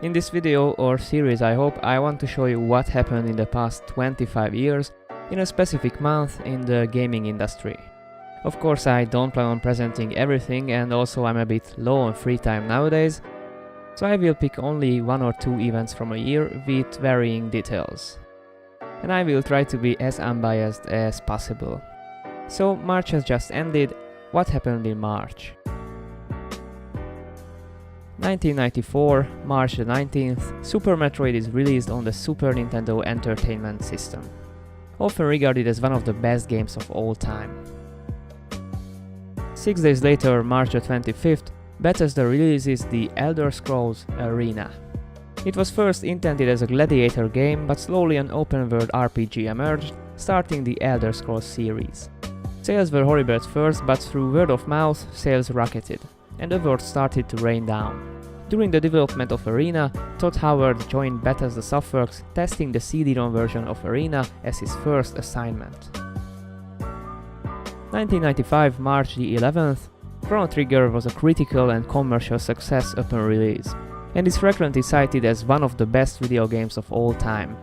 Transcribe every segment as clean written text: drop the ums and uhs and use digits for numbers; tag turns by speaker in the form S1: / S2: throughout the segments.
S1: In this video or series I want to show you what happened in the past 25 years in a specific month in the gaming industry. Of course I don't plan on presenting everything, and also I'm a bit low on free time nowadays, so I will pick only 1 or 2 events from a year with varying details. And I will try to be as unbiased as possible. So March has just ended. What happened in March? 1994, March the 19th, Super Metroid is released on the Super Nintendo Entertainment System, often regarded as one of the best games of all time. 6 days later, March the 25th, Bethesda releases The Elder Scrolls Arena. It was first intended as a gladiator game, but slowly an open-world RPG emerged, starting the Elder Scrolls series. Sales were horrible at first, but through word of mouth, sales rocketed, and the world started to rain down. During the development of Arena, Todd Howard joined Bethesda Softworks, testing the CD-ROM version of Arena as his first assignment. 1995, March the 11th, Chrono Trigger was a critical and commercial success upon release, and is frequently cited as one of the best video games of all time.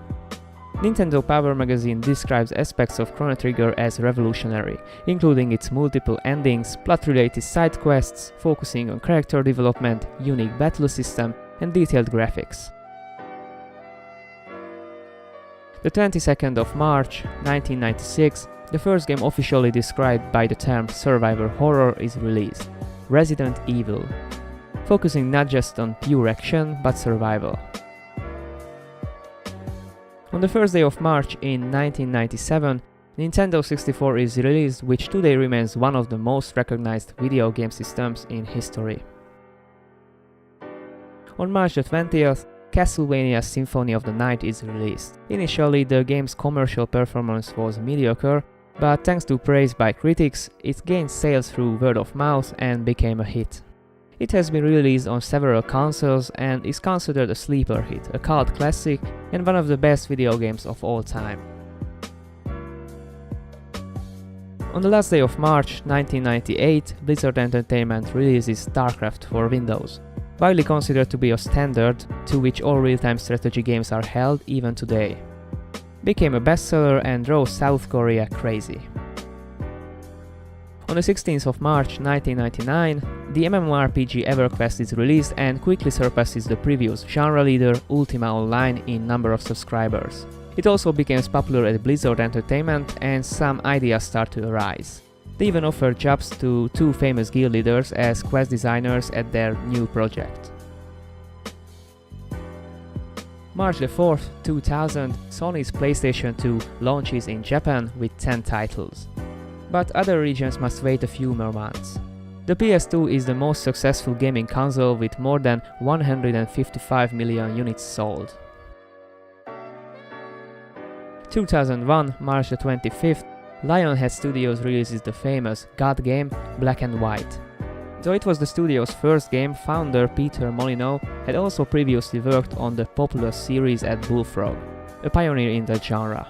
S1: Nintendo Power magazine describes aspects of Chrono Trigger as revolutionary, including its multiple endings, plot-related side quests, focusing on character development, unique battle system, and detailed graphics. The 22nd of March, 1996, the first game officially described by the term survivor horror is released, Resident Evil, focusing not just on pure action, but survival. On the first day of March in 1997, Nintendo 64 is released, which today remains one of the most recognized video game systems in history. On March the 20th, Castlevania Symphony of the Night is released. Initially, the game's commercial performance was mediocre, but thanks to praise by critics, it gained sales through word of mouth and became a hit. It has been released on several consoles and is considered a sleeper hit, a cult classic, and one of the best video games of all time. On the last day of March 1998, Blizzard Entertainment releases StarCraft for Windows, widely considered to be a standard to which all real-time strategy games are held even today. Became a bestseller and drove South Korea crazy. On the 16th of March 1999, the MMORPG EverQuest is released and quickly surpasses the previous genre leader Ultima Online in number of subscribers. It also became popular at Blizzard Entertainment, and some ideas start to arise. They even offered jobs to 2 famous guild leaders as quest designers at their new project. March the 4th, 2000, Sony's PlayStation 2 launches in Japan with 10 titles. But other regions must wait a few more months. The PS2 is the most successful gaming console with more than 155 million units sold. 2001, March the 25th, Lionhead Studios releases the famous God game Black and White. Though it was the studio's first game, founder Peter Molyneux had also previously worked on the popular series at Bullfrog, a pioneer in the genre.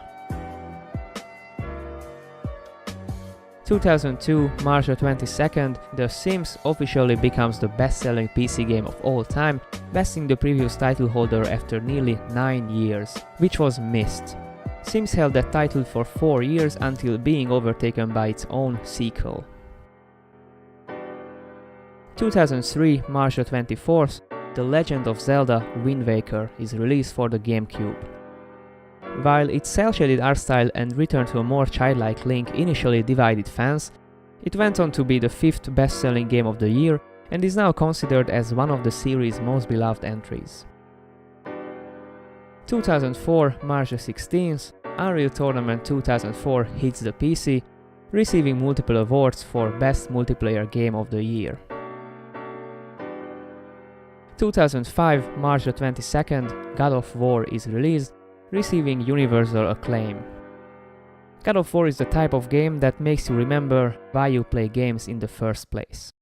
S1: 2002, March the 22nd, The Sims officially becomes the best-selling PC game of all time, besting the previous title holder after nearly 9 years, which was Myst. Sims held that title for 4 years until being overtaken by its own sequel. 2003, March the 24th, The Legend of Zelda Wind Waker is released for the GameCube. While its cel-shaded art style and return to a more childlike Link initially divided fans, it went on to be the 5th best-selling game of the year and is now considered as one of the series' most beloved entries. 2004, March the 16th, Unreal Tournament 2004 hits the PC, receiving multiple awards for Best Multiplayer Game of the Year. 2005, March the 22nd, God of War is released, receiving universal acclaim. God of War is the type of game that makes you remember why you play games in the first place.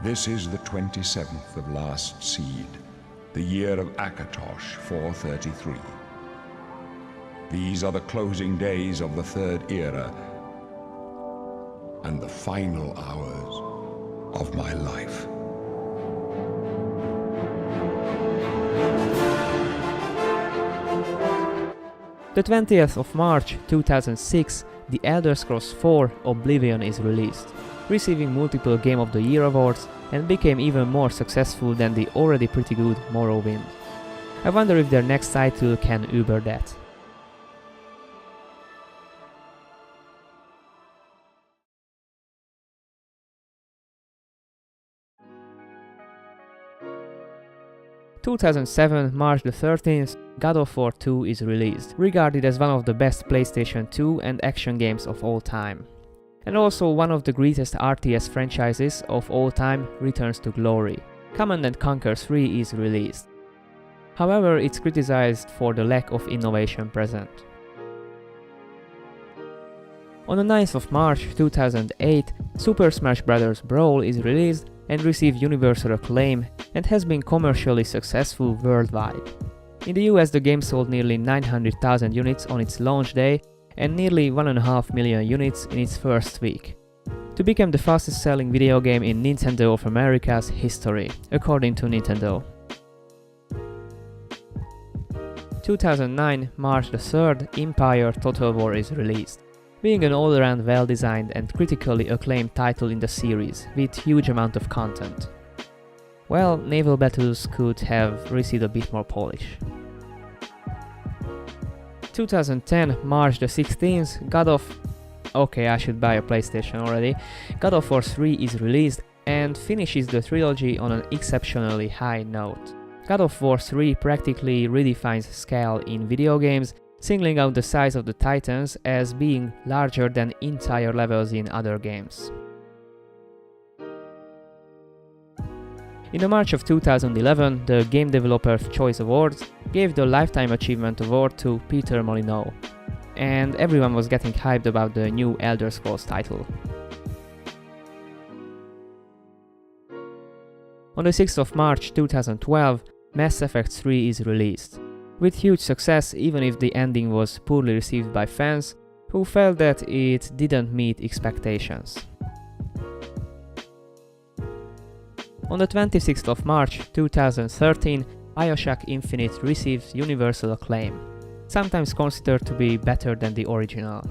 S2: This is the 27th of last seed, the year of Akatosh 433. These are the closing days of the Third Era, and the final hours of my life.
S1: The 20th of March 2006, The Elder Scrolls 4 Oblivion is released, receiving multiple Game of the Year awards and became even more successful than the already pretty good Morrowind. I wonder if their next title can uber that. In 2007, March the 13th, God of War 2 is released, regarded as one of the best PlayStation 2 and action games of all time. And also one of the greatest RTS franchises of all time returns to glory. Command & Conquer 3 is released. However, it's criticized for the lack of innovation present. On the 9th of March 2008, Super Smash Bros. Brawl is released and received universal acclaim and has been commercially successful worldwide. In the US, the game sold nearly 900,000 units on its launch day and nearly 1.5 million units in its first week, to become the fastest selling video game in Nintendo of America's history, according to Nintendo. 2009, March the 3rd, Empire Total War is released, being an all-around well-designed and critically acclaimed title in the series, with huge amount of content. Well, naval battles could have received a bit more polish. 2010, March the 16th, Okay, I should buy a PlayStation already. God of War 3 is released and finishes the trilogy on an exceptionally high note. God of War 3 practically redefines scale in video games, singling out the size of the titans as being larger than entire levels in other games. In the March of 2011, the Game Developer Choice Awards gave the Lifetime Achievement Award to Peter Molyneux, and everyone was getting hyped about the new Elder Scrolls title. On the 6th of March 2012, Mass Effect 3 is released, with huge success even if the ending was poorly received by fans who felt that it didn't meet expectations. On the 26th of March 2013, BioShock Infinite receives universal acclaim, sometimes considered to be better than the original.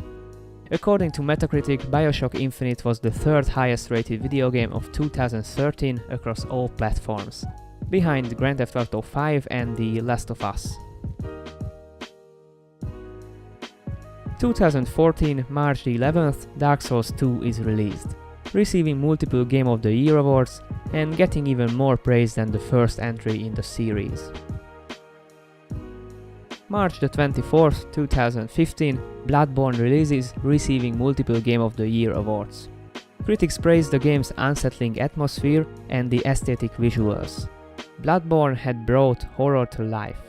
S1: According to Metacritic, BioShock Infinite was the third highest rated video game of 2013 across all platforms, behind Grand Theft Auto 5 and The Last of Us. 2014, March the 11th, Dark Souls 2 is released, receiving multiple Game of the Year awards and getting even more praise than the first entry in the series. March the 24th, 2015, Bloodborne releases, receiving multiple Game of the Year awards. Critics praised the game's unsettling atmosphere and the aesthetic visuals. Bloodborne had brought horror to life.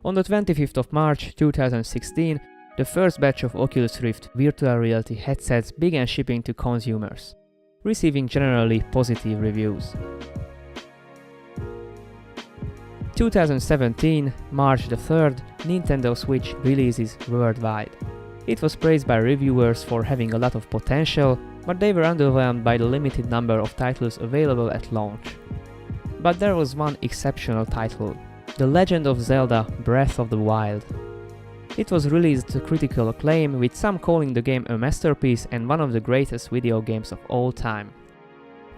S1: On the 25th of March 2016, the first batch of Oculus Rift virtual reality headsets began shipping to consumers, receiving generally positive reviews. 2017, March the 3rd, Nintendo Switch releases worldwide. It was praised by reviewers for having a lot of potential, but they were underwhelmed by the limited number of titles available at launch. But there was one exceptional title, The Legend of Zelda Breath of the Wild. It was released to critical acclaim, with some calling the game a masterpiece and one of the greatest video games of all time.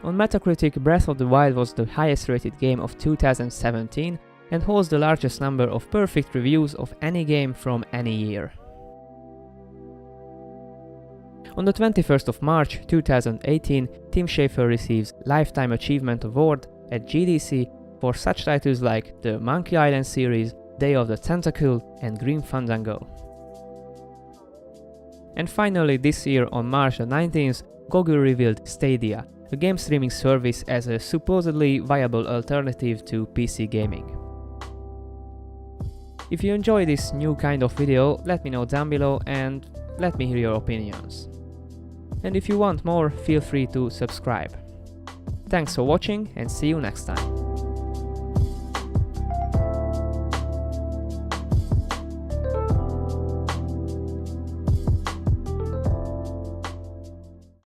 S1: On Metacritic, Breath of the Wild was the highest rated game of 2017 and holds the largest number of perfect reviews of any game from any year. On the 21st of March 2018, Tim Schafer receives Lifetime Achievement Award at GDC for such titles like the Monkey Island series, Day of the Tentacle and Grim Fandango. And finally, this year on March the 19th, Google revealed Stadia, a game streaming service, as a supposedly viable alternative to PC gaming. If you enjoy this new kind of video, let me know down below and let me hear your opinions. And if you want more, feel free to subscribe. Thanks for watching and see you next time.